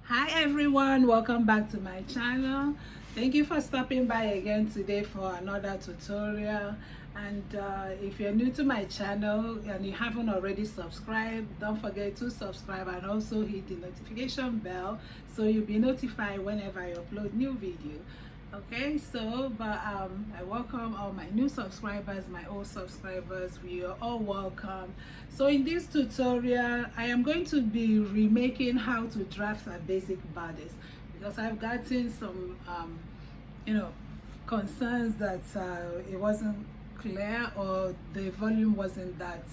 Hi everyone, welcome back to my channel. Thank you for stopping by again today for another tutorial. And if you're new to my channel and you haven't already subscribed, don't forget to subscribe and also hit the notification bell so you'll be notified whenever I upload new video. Okay, so I welcome all my new subscribers, my old subscribers. We are all welcome. So in this tutorial I am going to be remaking how to draft a basic bodice, because I've gotten some concerns that it wasn't clear or the volume wasn't that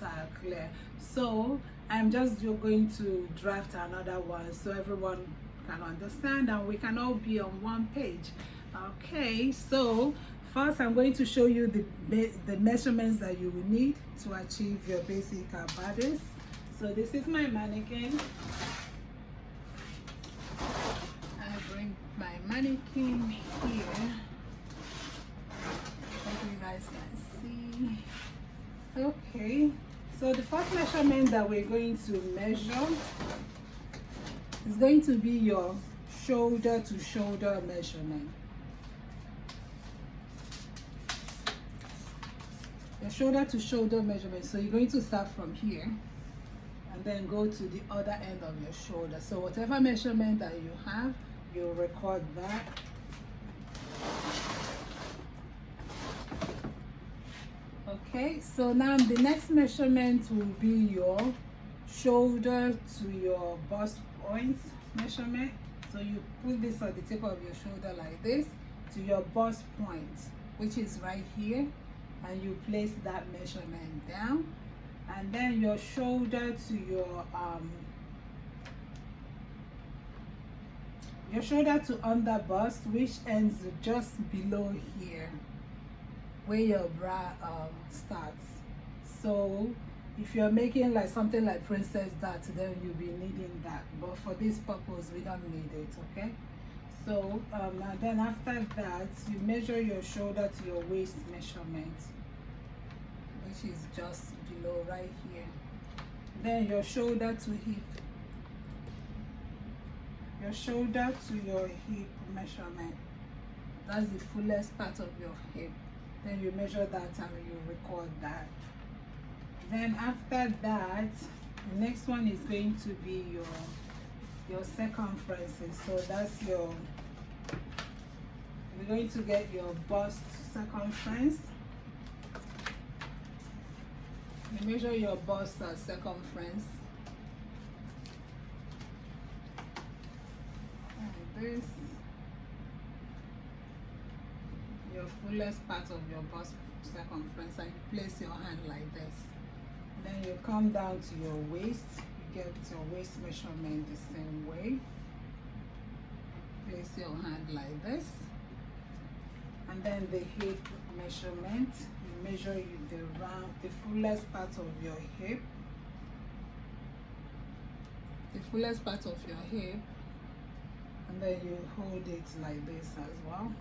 clear. So I'm just going to draft another one so everyone can understand and we can all be on one page. Okay, so first I'm going to show you the measurements that you will need to achieve your basic bodice. So this is my mannequin. I bring my mannequin here. Hope you guys can see. Okay, so the first measurement that we're going to measure is going to be your shoulder to shoulder measurement. Your shoulder to shoulder measurement. So you're going to start from here and then go to the other end of your shoulder. So whatever measurement that you have, you'll record that. Okay, so now the next measurement will be your shoulder to your bust point measurement. So you put this on the tip of your shoulder like this to your bust point, which is right here, and you place that measurement down. And then your shoulder to your shoulder to under bust, which ends just below here where your bra starts. So if you're making like something like princess dart, then you'll be needing that, but for this purpose we don't need it. Okay, so and then after that you measure your shoulder to your waist measurement, which is just below right here. Then your shoulder to hip, your shoulder to your hip measurement, that's the fullest part of your hip. Then you measure that and you record that. Then after that, the next one is going to be your circumferences. So that's you're going to get your bust circumference. You measure your bust circumference like this. Your fullest part of your bust circumference, and you place your hand like this. Then you come down to your waist. You get your waist measurement the same way. Place your hand like this. And then the hip measurement, you measure the fullest part of your hip. The fullest part of your hip. And then you hold it like this as well.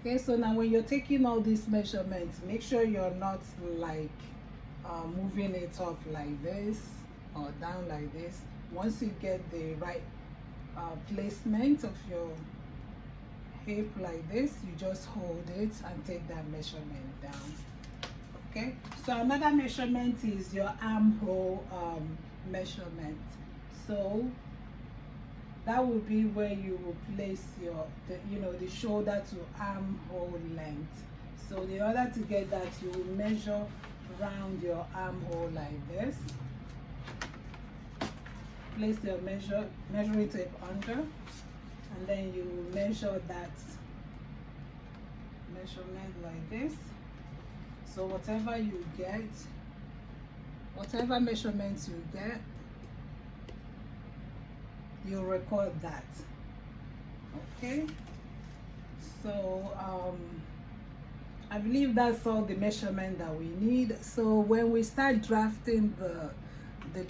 Okay, so now when you're taking all these measurements, make sure you're not like moving it up like this or down like this. Once you get the right placement of your hip like this, you just hold it and take that measurement down. Okay, so another measurement is your armhole measurement. So that will be where you will place the shoulder to armhole length. So in order to get that, you will measure around your armhole like this. Place your measuring tape under, and then you measure that measurement like this. So whatever you get, whatever measurements you get, you record that. Okay, so I believe that's all the measurement that we need. So when we start drafting the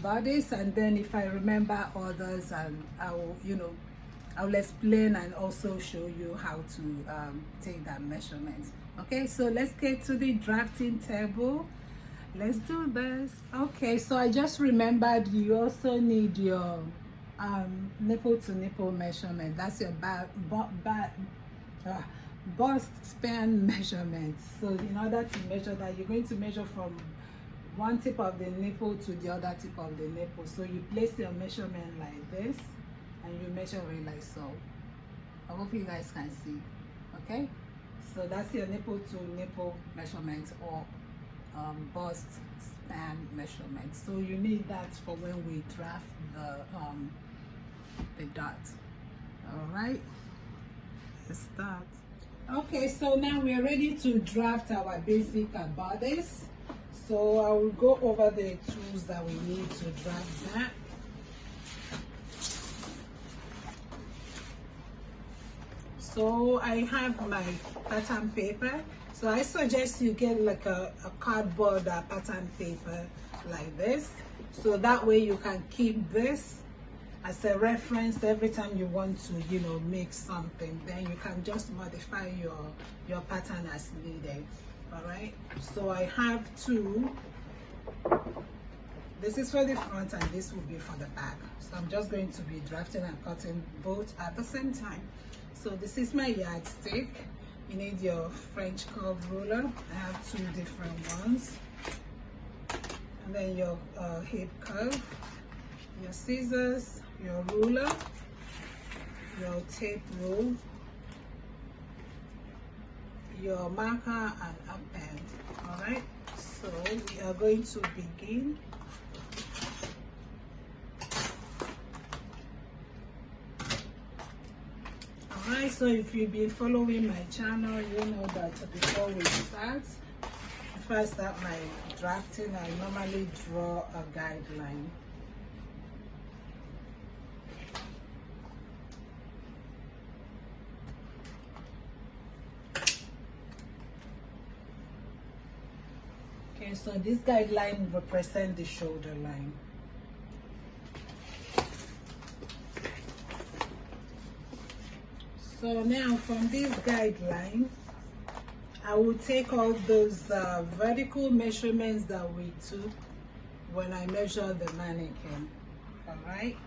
bodice, and then if I remember others, and I'll explain and also show you how to take that measurement. Okay, so let's get to the drafting table. let's do this. Okay, so I just remembered you also need your nipple to nipple measurement. That's your bust span measurement. So in order to measure that, you're going to measure from one tip of the nipple to the other tip of the nipple. So you place your measurement like this and you measure it like so. I hope you guys can see. Okay, so that's your nipple to nipple measurement, or bust span measurement. So you need that for when we draft the dot. All right, let's start. Okay, so now we are ready to draft our basic bodice. So I will go over the tools that we need to draft that. So I have my pattern paper. So I suggest you get like a cardboard pattern paper like this. So that way you can keep this as a reference every time you want to, you know, make something. Then you can just modify your pattern as needed. All right. So I have two. This is for the front and this will be for the back. So I'm just going to be drafting and cutting both at the same time. So this is my yardstick. You need your French curve ruler. I have two different ones. And then your hip curve, your scissors, your ruler, your tape rule, your marker and a pen. All right, so we are going to begin. All right, so if you've been following my channel, you know that before we start, if I start my drafting, I normally draw a guideline. Okay, so this guideline represents the shoulder line. So now from this guideline, I will take all those vertical measurements that we took when I measured the mannequin. All right.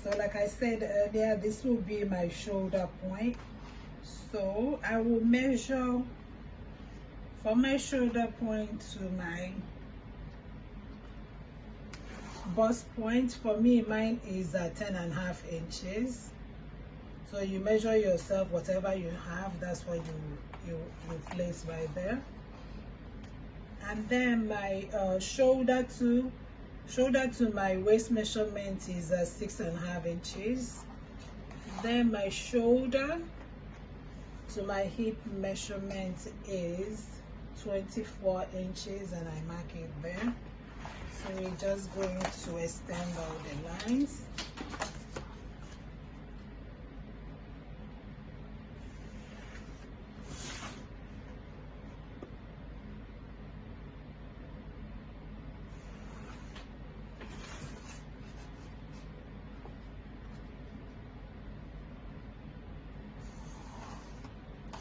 So like I said earlier, this will be my shoulder point. So I will measure from my shoulder point to my bust point. For me, mine is 10.5 inches. So you measure yourself, whatever you have, that's what you place right there. And then my shoulder to my waist measurement is 6.5 inches. Then my shoulder to my hip measurement is 24 inches, and I mark it there. So we're just going to extend all the lines.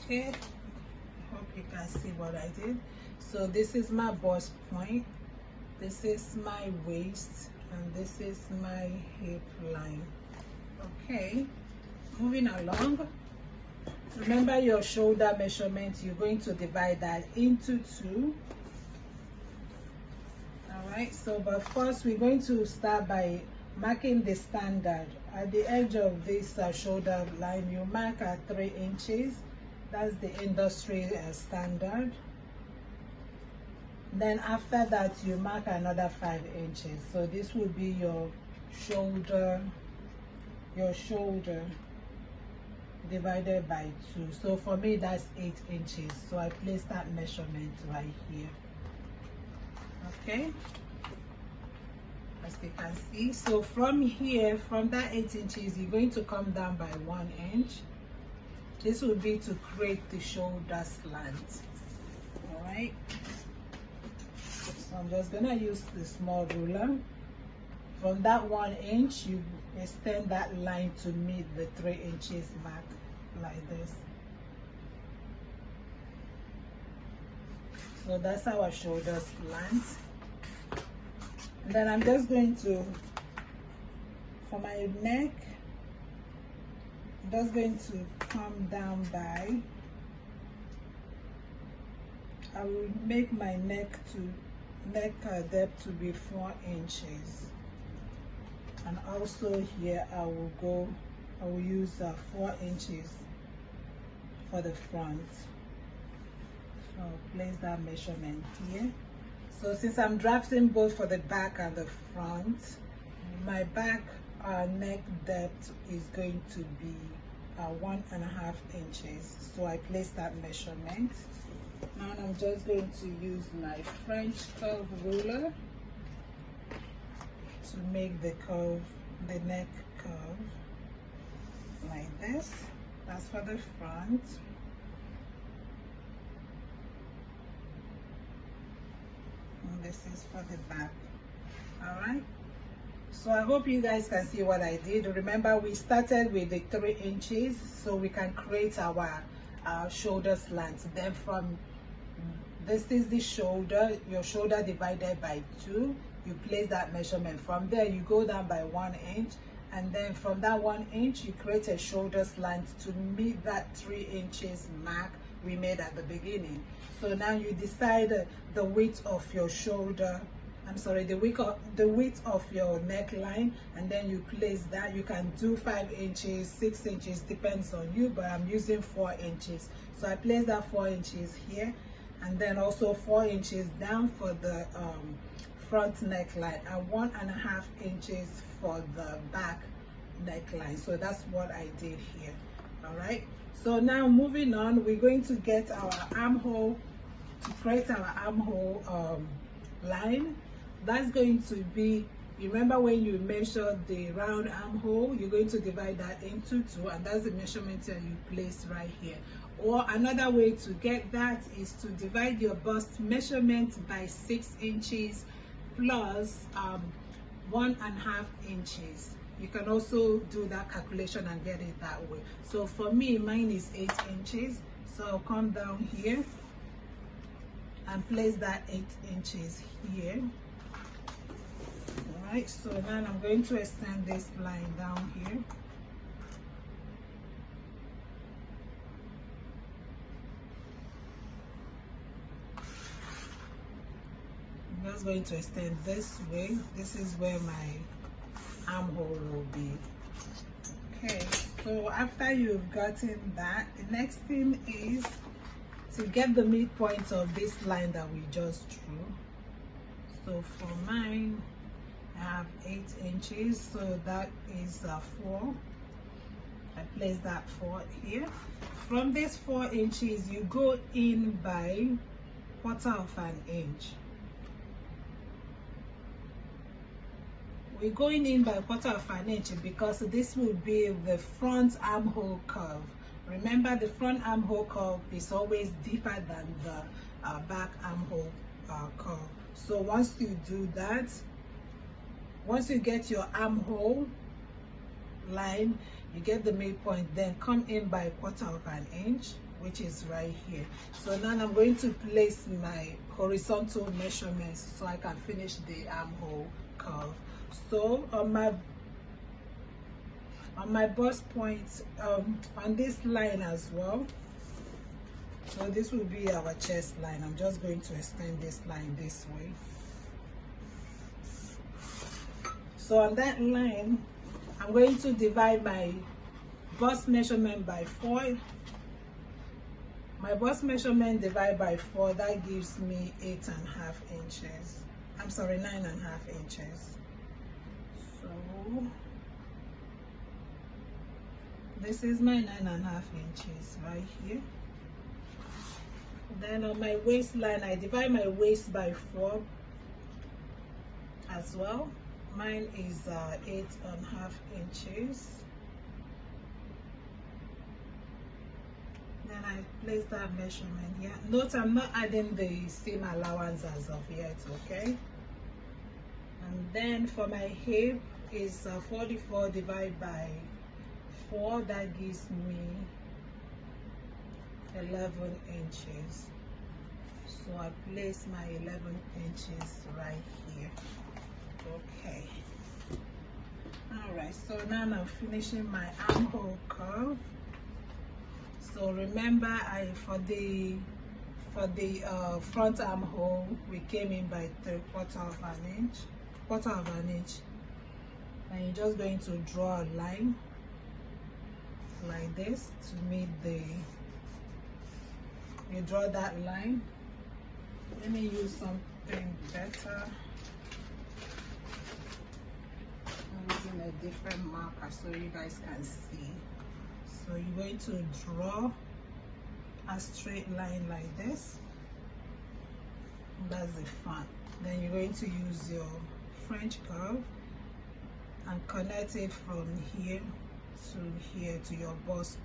Okay, I hope you can see what I did. So this is my bust point, this is my waist, and this is my hip line. Okay, moving along. Remember your shoulder measurement, you're going to divide that into 2. All right, so but first we're going to start by marking the standard. At the edge of this shoulder line, you mark at 3 inches. That's the industry standard. Then after that, you mark another 5 inches. So this will be your shoulder divided by 2. So for me, that's 8 inches. So I place that measurement right here. Okay, as you can see. So from here, from that 8 inches, you're going to come down by 1 inch. This will be to create the shoulder slant. All right. So I'm just gonna use the small ruler. From that 1 inch, you extend that line to meet the 3 inches mark like this. So that's our shoulder slant. And then I'm just going to, for my neck, I'm just going to come down by, I will make my neck depth to be 4 inches. And also here I will use 4 inches for the front. So I'll place that measurement here. So since I'm drafting both for the back and the front, my back neck depth is going to be 1.5 inches. So I place that measurement. Now I'm just going to use my French curve ruler to make the neck curve like this. That's for the front. And this is for the back. All right. So I hope you guys can see what I did. Remember, we started with the 3 inches, so we can create our shoulder slant. Then from this is the shoulder, your shoulder divided by 2. You place that measurement. From there, you go down by 1 inch, and then from that 1 inch, you create a shoulder slant to meet that 3 inches mark we made at the beginning. So now you decide the width of your shoulder. I'm sorry, the width of your neckline, and then you place that. You can do 5 inches, 6 inches, depends on you, but I'm using 4 inches. So I place that 4 inches here, and then also 4 inches down for the front neckline, and 1.5 inches for the back neckline. So that's what I did here. All right. So now moving on, we're going to get our armhole, to create our armhole line. That's going to be, remember when you measure the round armhole, you're going to divide that into 2, and that's the measurement that you place right here. Or another way to get that is to divide your bust measurement by 6 inches plus 1.5 inches. You can also do that calculation and get it that way. So for me, mine is 8 inches. So I'll come down here and place that 8 inches here. All right, so then I'm going to extend this line down here. I'm just going to extend this way. This is where my armhole will be. Okay, so after you've gotten that, the next thing is to get the midpoint of this line that we just drew. So for mine, I have 8 inches, so that is 4. I place that 4 here. From this 4 inches, you go in by 1/4 inch. We're going in by 1/4 inch because this will be the front armhole curve. Remember, the front armhole curve is always deeper than the back armhole curve. So once you do that, once you get your armhole line, you get the midpoint, then come in by 1/4 inch, which is right here. So now I'm going to place my horizontal measurements so I can finish the armhole curve. So on my bust point, on this line as well, so this will be our chest line. I'm just going to extend this line this way. So on that line, I'm going to divide my bust measurement by 4. My bust measurement divided by 4, that gives me 8.5 inches. I'm sorry, 9.5 inches. So this is my 9.5 inches right here. Then on my waistline, I divide my waist by 4 as well. Mine is 8.5 inches. Then I place that measurement here. Note I'm not adding the seam allowance as of yet, okay? And then for my hip is 44 divided by 4. That gives me 11 inches. So I place my 11 inches right here. Okay. All right, so now I'm finishing my armhole curve. So remember, for the front armhole, we came in by quarter of an inch, and you're just going to draw a line like this to meet you draw that line. Let me use something better. I'm using a different marker so you guys can see. So you're going to draw a straight line like this. That's the front. Then you're going to use your French curve and connect it from here to your bust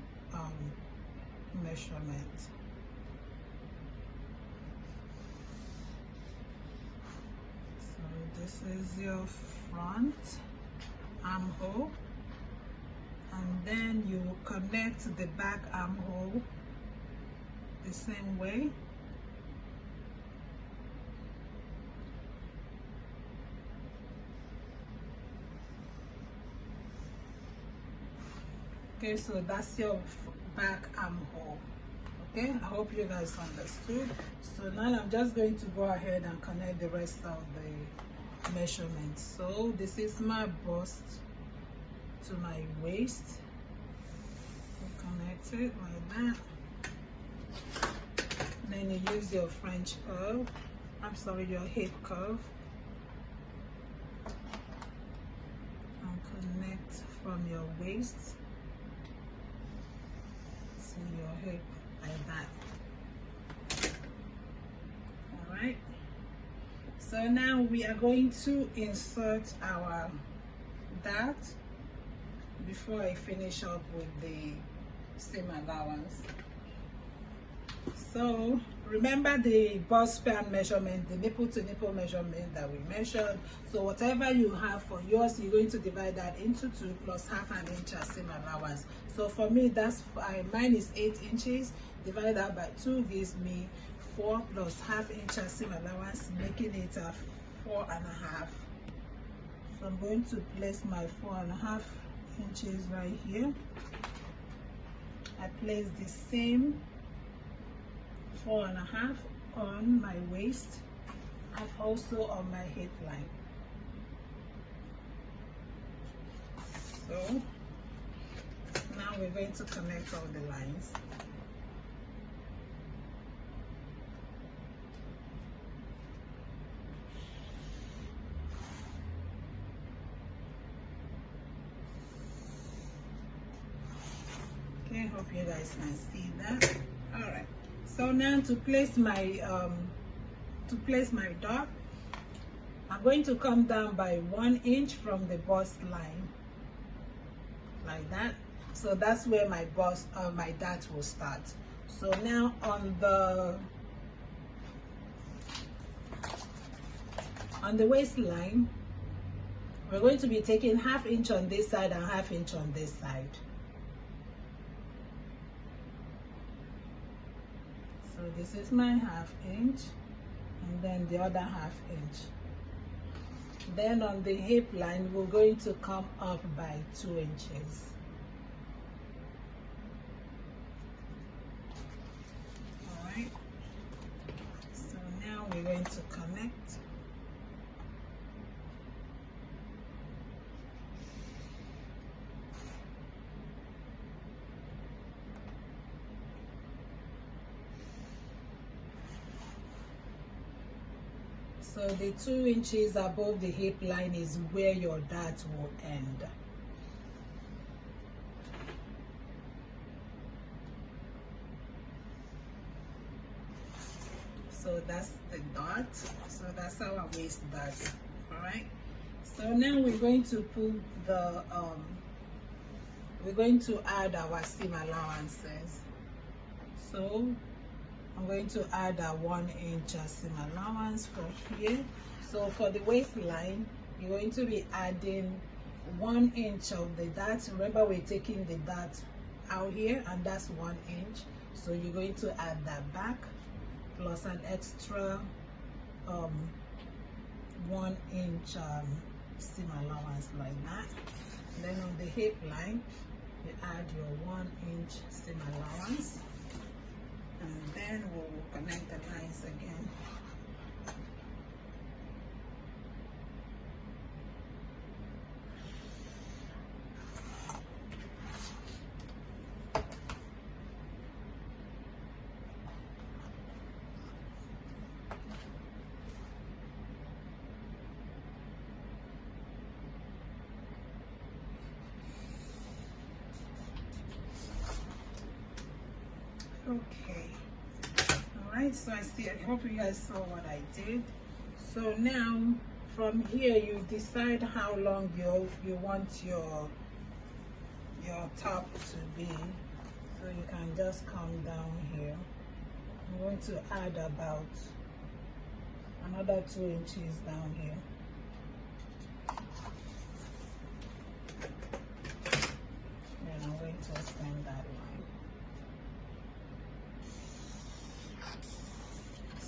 measurement. So this is your front armhole, and then you connect the back armhole the same way. Okay, so that's your back armhole. Okay, I hope you guys understood. So now I'm just going to go ahead and connect the rest of the measurements. So this is my bust to my waist. Connect it like that. Then you use your French curve. Your hip curve. And connect from your waist to your hip like that. All right. So now we are going to insert our dart before I finish up with the seam allowance. So remember the bust span measurement, the nipple to nipple measurement that we measured. So whatever you have for yours, you're going to divide that into 2 plus half an inch as seam allowance. So for me, mine is 8 inches. Divide that by 2 gives me 4 plus half inch as seam allowance, making it a 4.5. So I'm going to place my 4.5 inches right here. I place the same 4.5 on my waist and also on my hip line. So now we're going to connect all the lines. Okay, hope you guys can see that. All right. So now to place my dart, I'm going to come down by 1 inch from the bust line, like that. So that's where my dart will start. So now on the waistline, we're going to be taking ½ inch on this side and ½ inch on this side. So this is my ½ inch, and then the other ½ inch. Then on the hip line, we're going to come up by 2 inches. All right. So now we're going to connect. So the 2 inches above the hip line is where your dart will end. So that's the dart. So that's our waist dart. All right. So now we're going to put we're going to add our seam allowances. So I'm going to add a 1 inch seam allowance for here. So for the waistline, you're going to be adding 1 inch of the dart. Remember, we're taking the dart out here, and that's 1 inch. So you're going to add that back plus an extra 1 inch seam allowance like that. And then on the hip line, you add your 1 inch seam allowance, and then we'll connect the lines again. Okay, all right, so I hope you guys saw what I did. So now from here you decide how long you want your top to be. So you can just come down here. I'm going to add about another 2 inches down here. And I'm going to extend that line.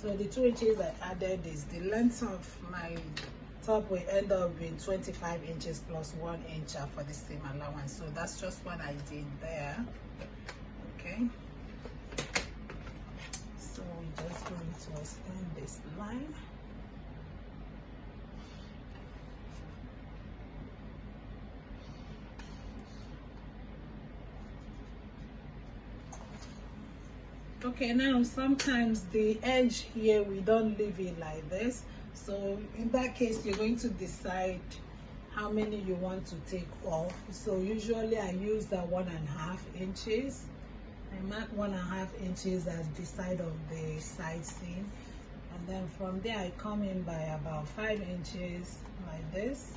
So the 2 inches I added is the length of my top will end up being 25 inches plus 1 inch for the seam allowance. So that's just what I did there. Okay. So we're just going to extend this line. Okay, now sometimes the edge here, we don't leave it like this. So in that case, you're going to decide how many you want to take off. So usually I use the 1.5 inches. I mark 1.5 inches as the side of the side seam. And then from there, I come in by about 5 inches like this.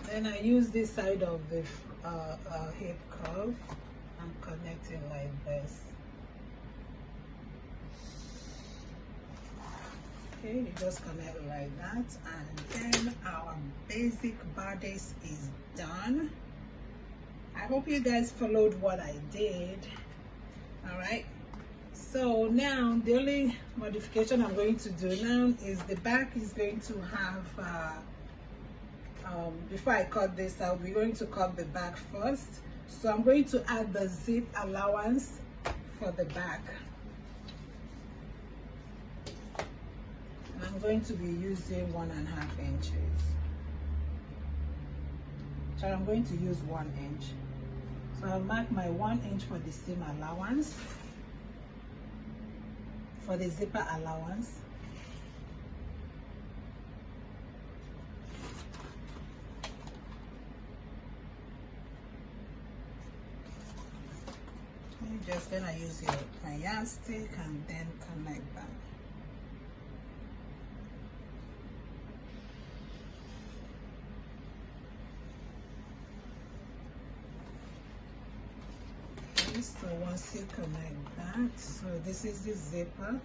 Then I use this side of the hip curve. I'm connecting like this. Okay, you just connect like that, and then our basic bodice is done. I hope you guys followed what I did. All right, so now the only modification I'm going to do now is the back is going to have before I cut this out, we're going to cut the back first. So I'm going to add the zip allowance for the back. And I'm going to be using 1.5 inches. So I'm going to use 1 inch. So I'll mark my 1 inch for the seam allowance, for the zipper allowance. You're just gonna use my yardstick and then connect that. Okay, so once you connect that, so this is the zipper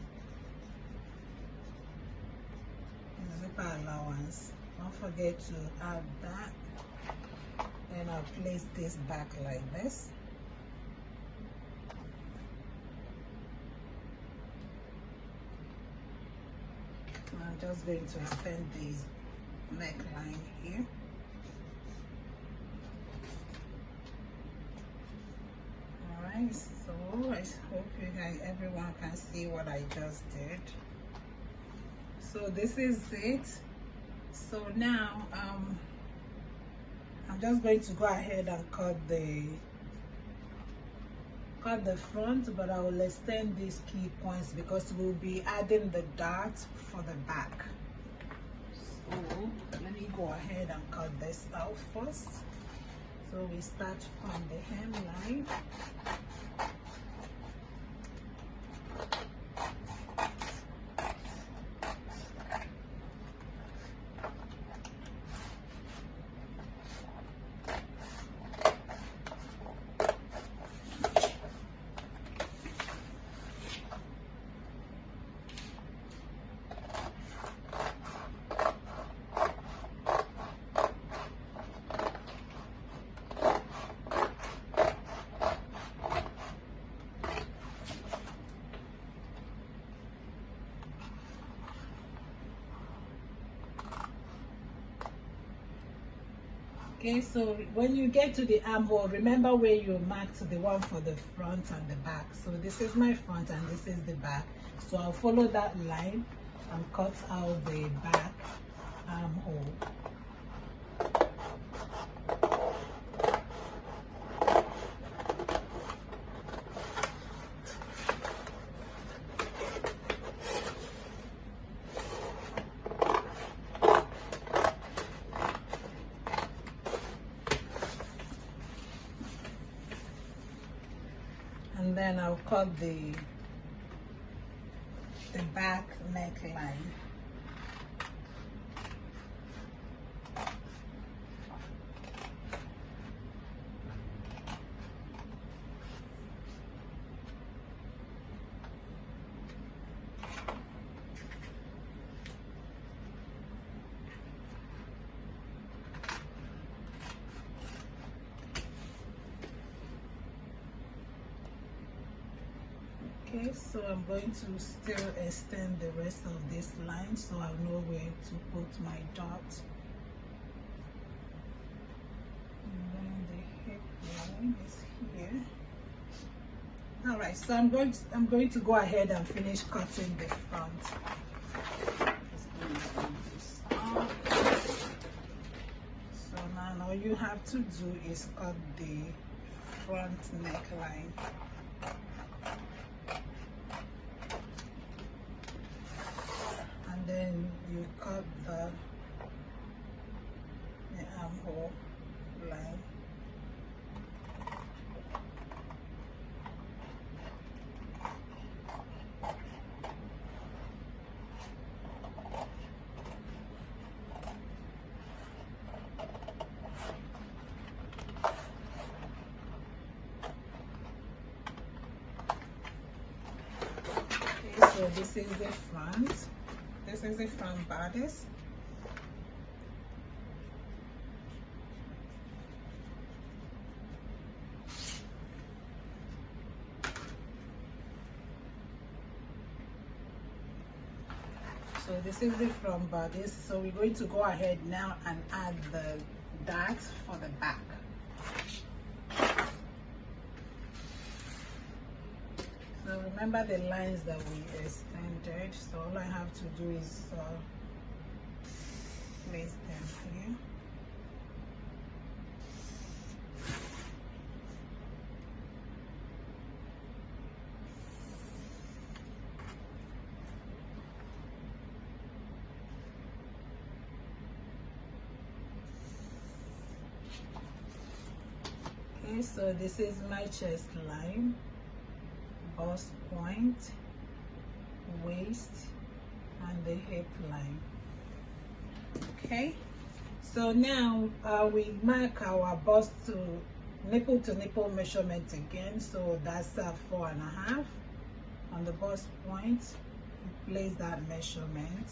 allowance. Don't forget to add that. Then I'll place this back like this. I'm just going to extend the neckline here. Alright, so I hope you guys, everyone can see what I just did. So this is it. So now I'm just going to go ahead and cut the front, but I will extend these key points because we'll be adding the dart for the back. So let me go ahead and cut this out first. So we start from the hemline. Okay, so when you get to the armhole, remember where you marked the one for the front and the back. So this is my front and this is the back. So I'll follow that line and cut out the back armhole. And then I'll cut the back neckline. Okay, so I'm going to still extend the rest of this line so I'll know where to put my dot. And then the hip line is here. All right, so I'm going to go ahead and finish cutting the front. So now all you have to do is cut the front neckline. And then you cut the armhole line. Okay, so this is the front. This is the front bodice. So this is the front bodice. So we're going to go ahead now and add the darts for the back. So remember the lines that we extended. So all I have to do is place them here. Okay, so this is my chest line, bust point, waist, and the hip line. Okay, so now we mark our bust to nipple measurement again. So that's 4.5 on the bust point. You place that measurement.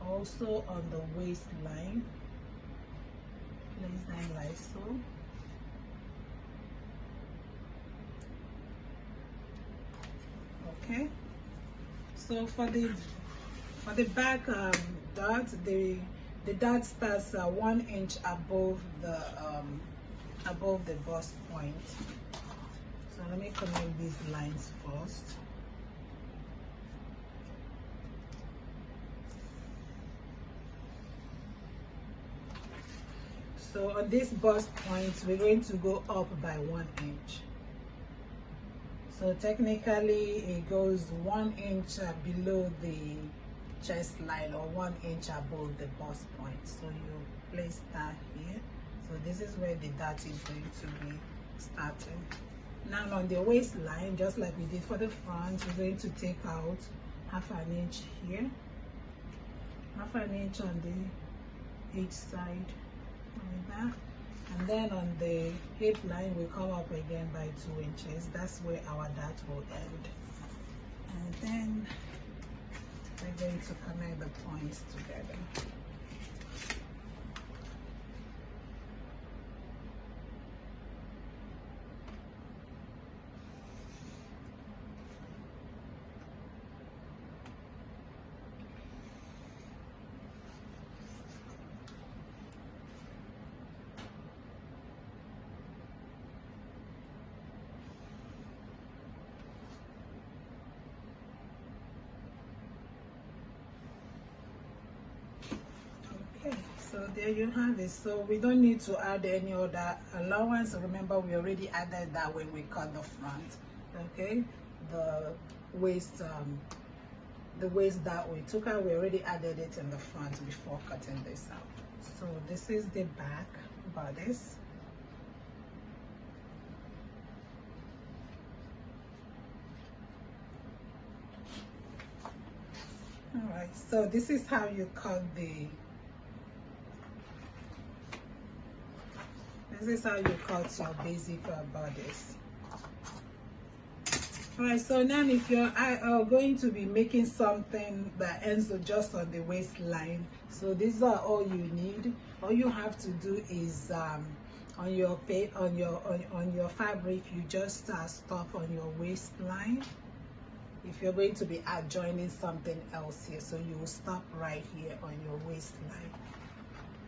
Also on the waistline, place them like so. Okay, so for the back dot, the dot starts 1 inch above the bust point. So let me connect these lines first. So on this bust point, we're going to go up by 1 inch. So technically it goes 1 inch below the chest line or 1 inch above the bust point. So you place that here. So this is where the dart is going to be starting. Now on the waistline, just like we did for the front, we're going to take out 1/2 inch here, 1/2 inch on the each side like that. And then on the hip line, we come up again by 2 inches. That's where our dart will end. And then we're going to connect the points together. So there you have it. So we don't need to add any other allowance. Remember, we already added that when we cut the front. Okay, the waist that we took out, we already added it in the front before cutting this out. So this is the back bodice. All right, so this is how you cut your basic bodice. All right, so now if you're going to be making something that ends just on the waistline, so these are all you need. All you have to do is on your fabric, you just stop on your waistline. If you're going to be adjoining something else here, so you will stop right here on your waistline,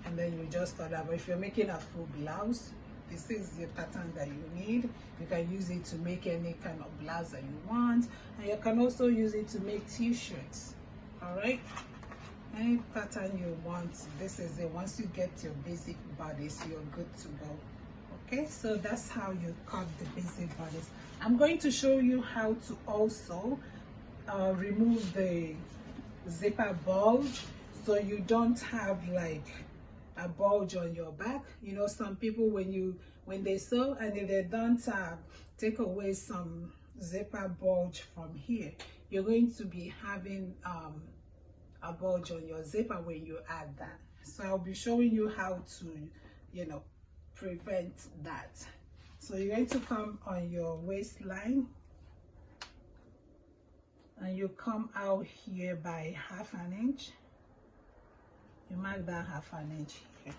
and then you just cut that. But if you're making a full blouse, this is the pattern that you need. You can use it to make any kind of blouse that you want, and you can also use it to make t-shirts. All right, any pattern you want, this is it. Once you get your basic bodice, you're good to go. Okay, so that's how you cut the basic bodice. I'm going to show you how to also remove the zipper bulge, so you don't have like a bulge on your back. You know, some people when they sew and if they don't take away some zipper bulge from here, you're going to be having a bulge on your zipper when you add that. So I'll be showing you how to, you know, prevent that. So you're going to come on your waistline and you come out here by 1/2 inch. You mark that 1/2 inch here.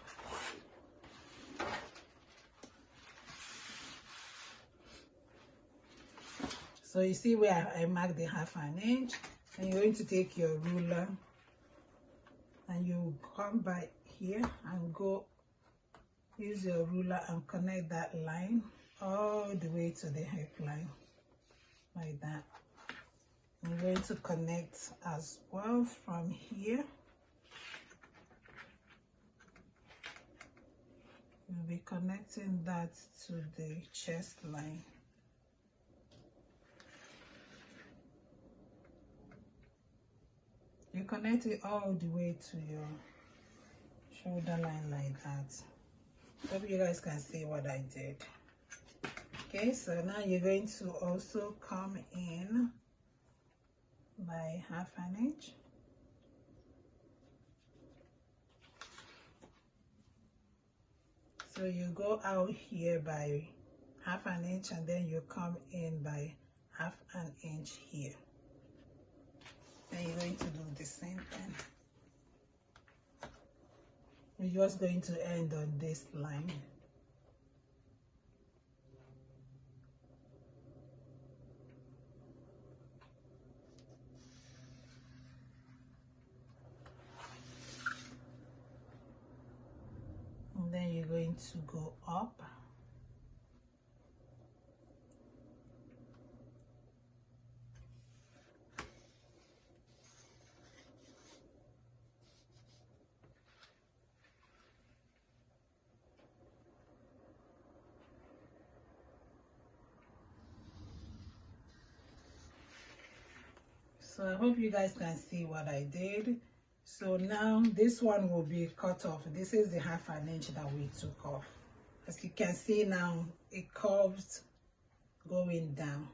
So you see where I marked the 1/2 inch, and you're going to take your ruler and you come by here and go use your ruler and connect that line all the way to the hip line like that. I'm going to connect as well from here. We'll be connecting that to the chest line. You connect it all the way to your shoulder line like that. Hope you guys can see what I did. Okay, so now you're going to also come in by 1/2 inch. So you go out here by 1/2 inch and then you come in by 1/2 inch here. Then you're going to do the same thing. You're just going to end on this line. And then you're going to go up. So I hope you guys can see what I did. So now this one will be cut off. This is the 1/2 inch that we took off. As you can see now, it curves going down.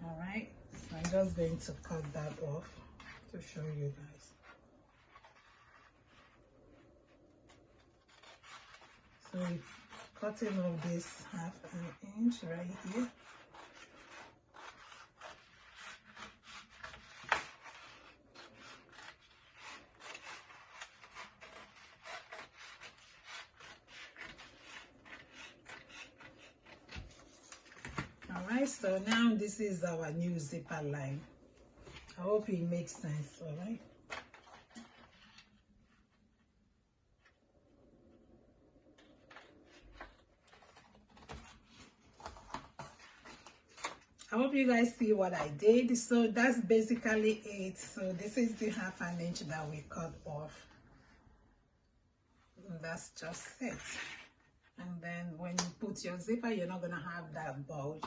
All right, so I'm just going to cut that off to show you guys. So we're cutting off this 1/2 inch right here. Alright, so now this is our new zipper line. I hope it makes sense. Alright, I hope you guys see what I did. So that's basically it. So this is the 1/2 inch that we cut off. that's just it. And then when you put your zipper, you're not gonna have that bulge.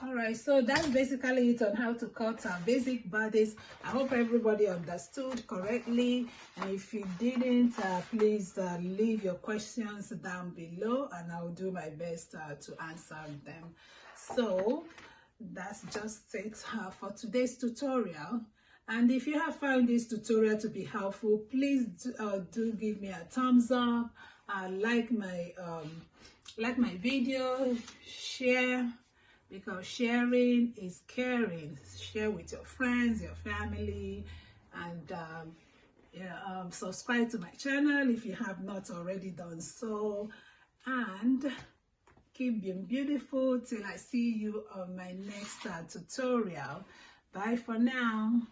All right, so that's basically it on how to cut our basic bodice. I hope everybody understood correctly, and if you didn't, please leave your questions down below and I'll do my best to answer them. So that's just it for today's tutorial. And if you have found this tutorial to be helpful, please do give me a thumbs up, like my video, share, because sharing is caring. Share with your friends, your family, and subscribe to my channel if you have not already done so. And keep being beautiful till I see you on my next tutorial. Bye for now.